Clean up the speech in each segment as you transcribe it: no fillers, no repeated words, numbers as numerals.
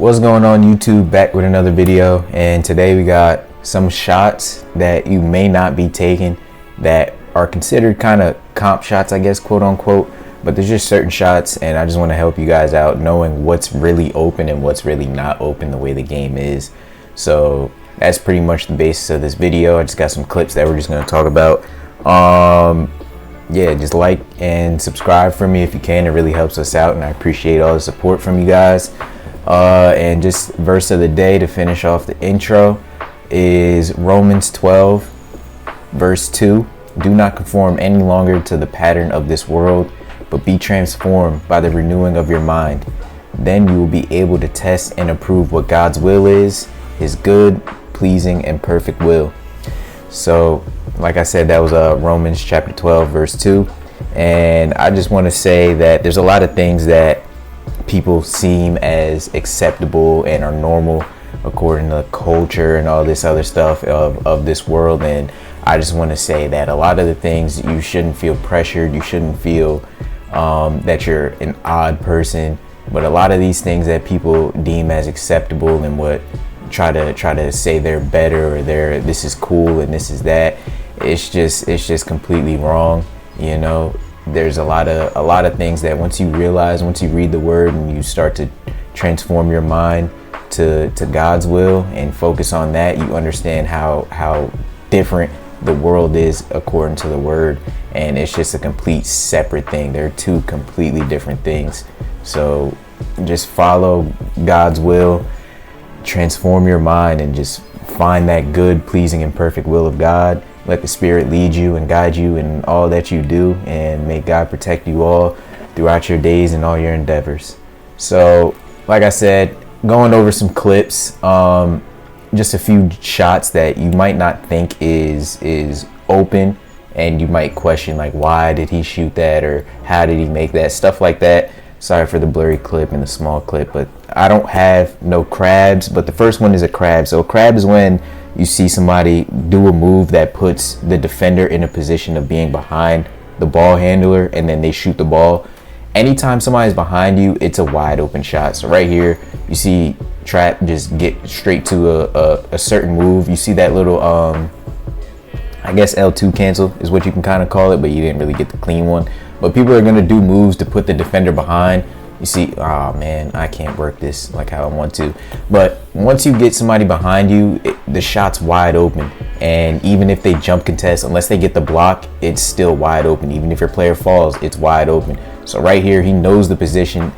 What's going on YouTube? Back with another video, and today we got some shots that you may not be taking that are considered kind of comp shots, I guess, quote unquote, but there's just certain shots, and I just want to help you guys out knowing what's really open and what's really not open the way the game is. So that's pretty much the basis of this video. I just got some clips that we're just going to talk about. Yeah, just like and subscribe for me if you can. It really helps us out, and I appreciate all the support from you guys. And just verse of the day to finish off the intro is Romans 12 verse 2. Do not conform any longer to the pattern of this world, but be transformed by the renewing of your mind. Then you will be able to test and approve what God's will is, his good, pleasing, and perfect will. So like I said, that was Romans chapter 12 verse 2, and I just want to say that there's a lot of things that people seem as acceptable and are normal according to culture and all this other stuff of this world. And I just want to say that a lot of the things, you shouldn't feel pressured, you shouldn't feel that you're an odd person, but a lot of these things that people deem as acceptable and what try to say they're better or this is cool and this is that, it's just completely wrong. You know, there's a lot of things that once you read the word and you start to transform your mind to God's will and focus on that, you understand how different the world is according to the word, and it's just a complete separate thing. They're two completely different things. So just follow God's will, transform your mind, and just find that good, pleasing, and perfect will of God. Let the Spirit lead you and guide you in all that you do, and may God protect you all throughout your days and all your endeavors. So like I said, going over some clips, just a few shots that you might not think is open, and you might question, like, why did he shoot that, or how did he make that, stuff like that. Sorry for the blurry clip and the small clip, but I don't have no crabs. But the first one is a crab. So a crab is when you see somebody do a move that puts the defender in a position of being behind the ball handler, and then they shoot the ball. Anytime somebody's behind you, it's a wide open shot. So right here, you see Trap just get straight to a certain move. You see that little, I guess L2 cancel is what you can kind of call it, but you didn't really get the clean one. But people are going to do moves to put the defender behind. You see, oh man, I can't work this like how I want to. But once you get somebody behind you, the shot's wide open. And even if they jump contest, unless they get the block, it's still wide open. Even if your player falls, it's wide open. So right here, he knows the position.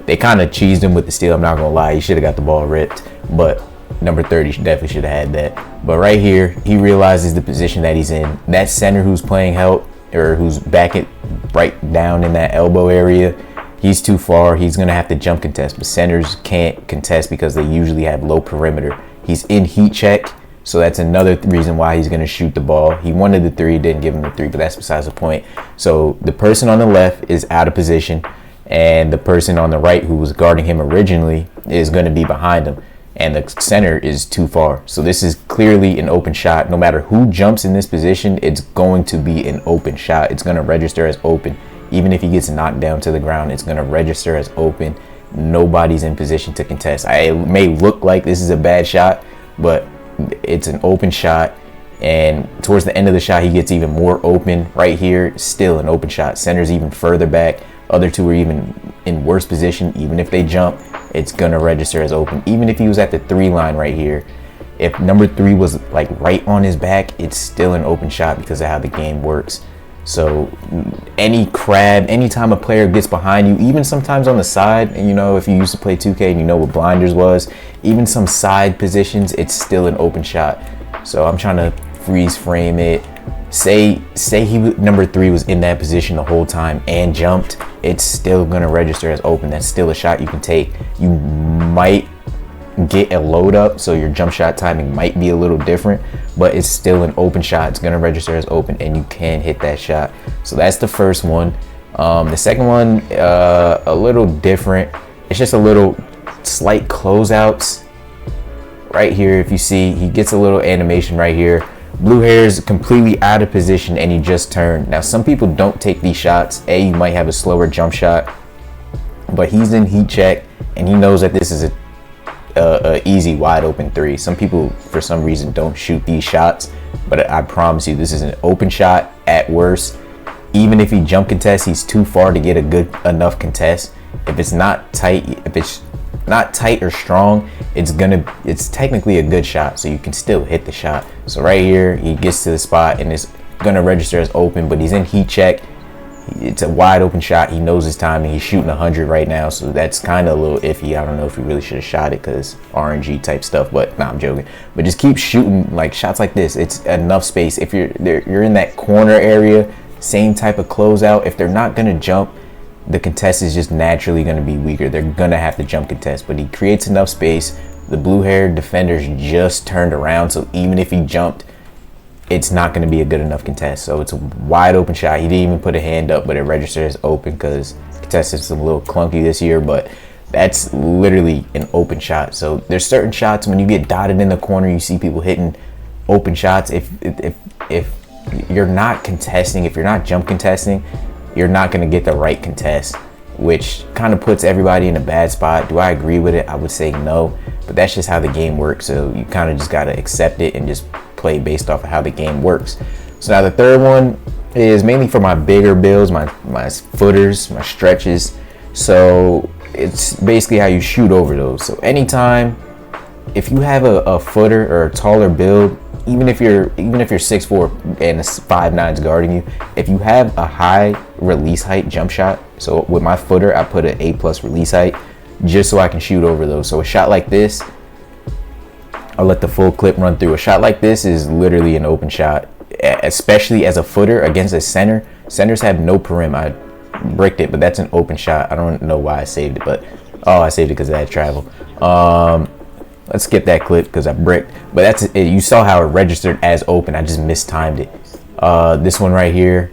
They kind of cheesed him with the steal, I'm not going to lie. He should have got the ball ripped. But number 30 definitely should have had that. But right here, he realizes the position that he's in. That center who's playing help, or who's back it right down in that elbow area, he's too far. He's going to have to jump contest, but centers can't contest because they usually have low perimeter. He's in heat check, so that's another reason why he's going to shoot the ball. He wanted the three, didn't give him the three, but that's besides the point. So the person on the left is out of position, and the person on the right who was guarding him originally is going to be behind him, and the center is too far. So this is clearly an open shot. No matter who jumps in this position, it's going to be an open shot. It's going to register as open. Even if he gets knocked down to the ground, it's going to register as open. Nobody's in position to contest. It may look like this is a bad shot, but it's an open shot. And towards the end of the shot, he gets even more open. Right here, still an open shot. Center's even further back. Other two are even in worse position. Even if they jump, it's going to register as open. Even if he was at the 3 line right here, if number 3 was like right on his back, it's still an open shot because of how the game works. So anytime a player gets behind you, even sometimes on the side, and you know, if you used to play 2K and you know what blinders was, even some side positions, it's still an open shot. So I'm trying to freeze frame it. Say number 3 was in that position the whole time and jumped, it's still going to register as open. That's still a shot you can take. You might get a load up, so your jump shot timing might be a little different, but it's still an open shot. It's going to register as open, and you can hit that shot. So that's the first one. The second one, a little different. It's just a little slight closeouts right here. If you see, he gets a little animation right here. Blue hair is completely out of position, and he just turned. Now, some people don't take these shots. You might have a slower jump shot, but he's in heat check. and he knows that this is a easy wide open three. Some people for some reason don't shoot these shots, but I promise you this is an open shot at worst. Even if he jump contests, he's too far to get a good enough contest. If it's not tight or strong, it's technically a good shot, so you can still hit the shot. So right here he gets to the spot and it's gonna register as open, but he's in heat check. It's a wide open shot. He knows his timing. He's shooting 100 right now, so that's kind of a little iffy. I don't know if he really should have shot it because RNG type stuff, but nah, I'm joking. But just keep shooting like shots like this. It's enough space. If you're in that corner area, same type of closeout. If they're not gonna jump, the contest is just naturally going to be weaker. They're going to have to jump contest, but he creates enough space. The blue-haired defenders just turned around, so even if he jumped, it's not going to be a good enough contest. So it's a wide open shot. He didn't even put a hand up, but it registered as open because contest is a little clunky this year, but that's literally an open shot. So there's certain shots when you get dotted in the corner, you see people hitting open shots. If you're not contesting, if you're not jump contesting, you're not going to get the right contest, which kind of puts everybody in a bad spot. Do I agree with it? I would say no, but that's just how the game works. So you kind of just got to accept it and just play based off of how the game works. So now the third one is mainly for my bigger builds, my footers, my stretches. So it's basically how you shoot over those. So anytime, if you have a footer or a taller build, even if you're 6'4" and a 5'9" is guarding you, if you have a high release height jump shot, so with my footer I put an A+ release height just so I can shoot over those. So a shot like this, I'll let the full clip run through. A shot like this is literally an open shot, especially as a footer against a center. Centers have no perim. I bricked it, but that's an open shot. I don't know why I saved it, but I saved it because I had travel. Let's skip that clip because I bricked, but that's it. You saw how it registered as open. I just mistimed it. This one right here,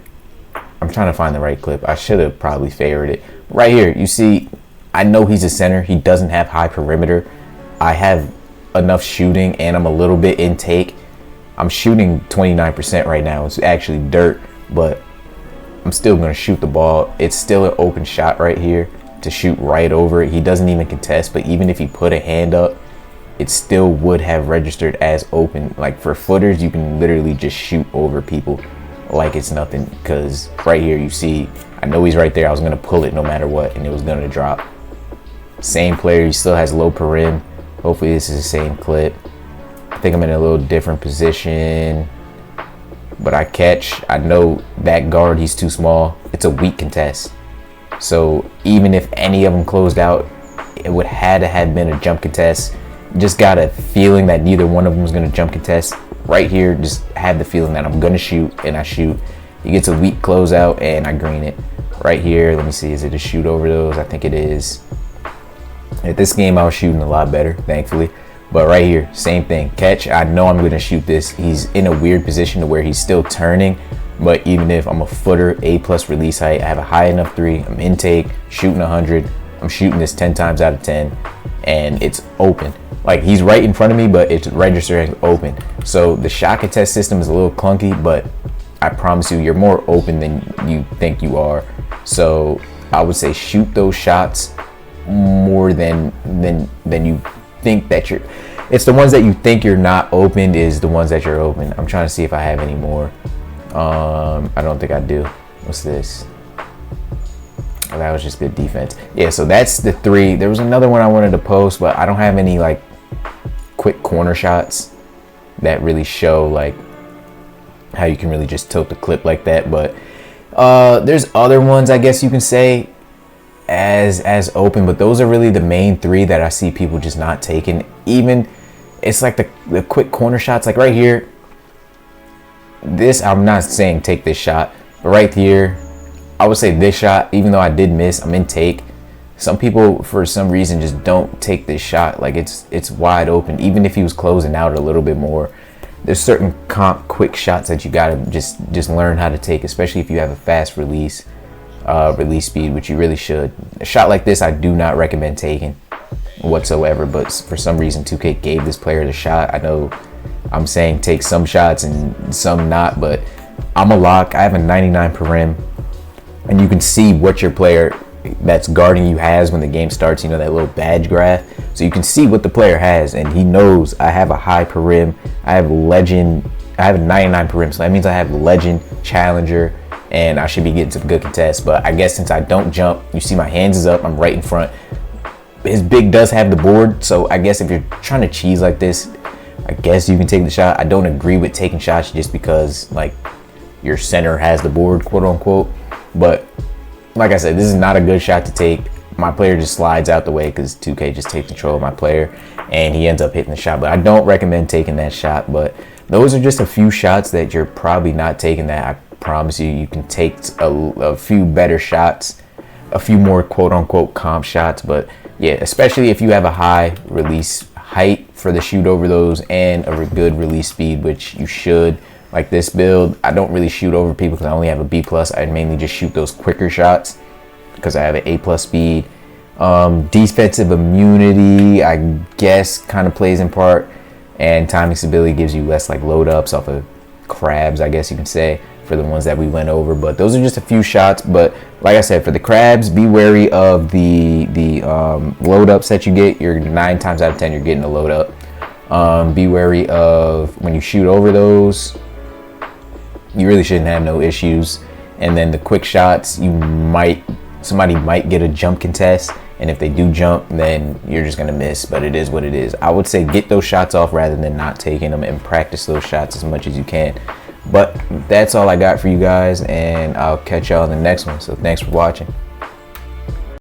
I'm trying to find the right clip. I should have probably favored it. Right here, you see, I know he's a center. He doesn't have high perimeter. I have enough shooting and I'm a little bit in take. I'm shooting 29% right now. It's actually dirt, but I'm still going to shoot the ball. It's still an open shot right here to shoot right over it. He doesn't even contest, but even if he put a hand up, it still would have registered as open. Like for footers, you can literally just shoot over people like it's nothing, because right here you see, I know he's right there. I was going to pull it no matter what, and it was going to drop. Same player, he still has low perim. Hopefully this is the same clip. I think I'm in a little different position, but I catch. I know that guard, he's too small. It's a weak contest. So even if any of them closed out, it would had to have been a jump contest. Just got a feeling that neither one of them was going to jump contest. Right here, just had the feeling that I'm going to shoot, and I shoot. He gets a weak closeout, and I green it. Right here, let me see, is it a shoot over those? I think it is. At this game, I was shooting a lot better, thankfully. But right here, same thing. Catch, I know I'm going to shoot this. He's in a weird position to where he's still turning, but even if I'm a footer, A+ release height, I have a high enough three, I'm intake, shooting 100, I'm shooting this 10 times out of 10, and it's open. Like, he's right in front of me, but it's registering open. So the shot contest system is a little clunky, but I promise you, you're more open than you think you are. So I would say shoot those shots more than you think that you're. It's the ones that you think you're not open is the ones that you're open. I'm trying to see if I have any more. I don't think I do. What's this? Oh, that was just good defense. Yeah, so that's the three. There was another one I wanted to post, but I don't have any like quick corner shots that really show like how you can really just tilt the clip like that. But there's other ones, I guess you can say, as open, but those are really the main three that I see people just not taking. Even it's like the quick corner shots, like right here. This, I'm not saying take this shot, but right here, I would say this shot, even though I did miss, I'm in take. Some people, for some reason, just don't take this shot. Like it's wide open. Even if he was closing out a little bit more, there's certain quick shots that you gotta just learn how to take, especially if you have a fast release speed, which you really should. A shot like this, I do not recommend taking whatsoever. But for some reason, 2K gave this player the shot. I know I'm saying take some shots and some not, but I'm a lock. I have a 99 perim. And you can see what your player, that's guarding you has when the game starts, you know, that little badge graph. So you can see what the player has, and he knows I have a high perim, I have legend, I have a 99 perim, so that means I have legend, challenger, and I should be getting some good contests. But I guess since I don't jump, you see my hands is up, I'm right in front. His big does have the board, so I guess if you're trying to cheese like this, I guess you can take the shot. I don't agree with taking shots just because like your center has the board, quote unquote. But like I said, this is not a good shot to take. My player just slides out the way because 2K just takes control of my player and he ends up hitting the shot. But I don't recommend taking that shot. But those are just a few shots that you're probably not taking that. I promise you, you can take a few better shots, a few more quote unquote comp shots. But yeah, especially if you have a high release height for the shoot over those and a good release speed, which you should. Like this build, I don't really shoot over people because I only have a B+. I mainly just shoot those quicker shots because I have an A+ speed. Defensive immunity, I guess, kind of plays in part, and timing stability gives you less like load ups off of crabs, I guess you can say, for the ones that we went over. But those are just a few shots. But like I said, for the crabs, be wary of the load ups that you get. You're 9 times out of 10 you're getting a load up. Be wary of when you shoot over those. You really shouldn't have no issues. And then the quick shots, somebody might get a jump contest, and if they do jump, then you're just gonna miss. But it is what it is. I would say get those shots off rather than not taking them, and practice those shots as much as you can. But that's all I got for you guys, and I'll catch y'all in the next one. So thanks for watching.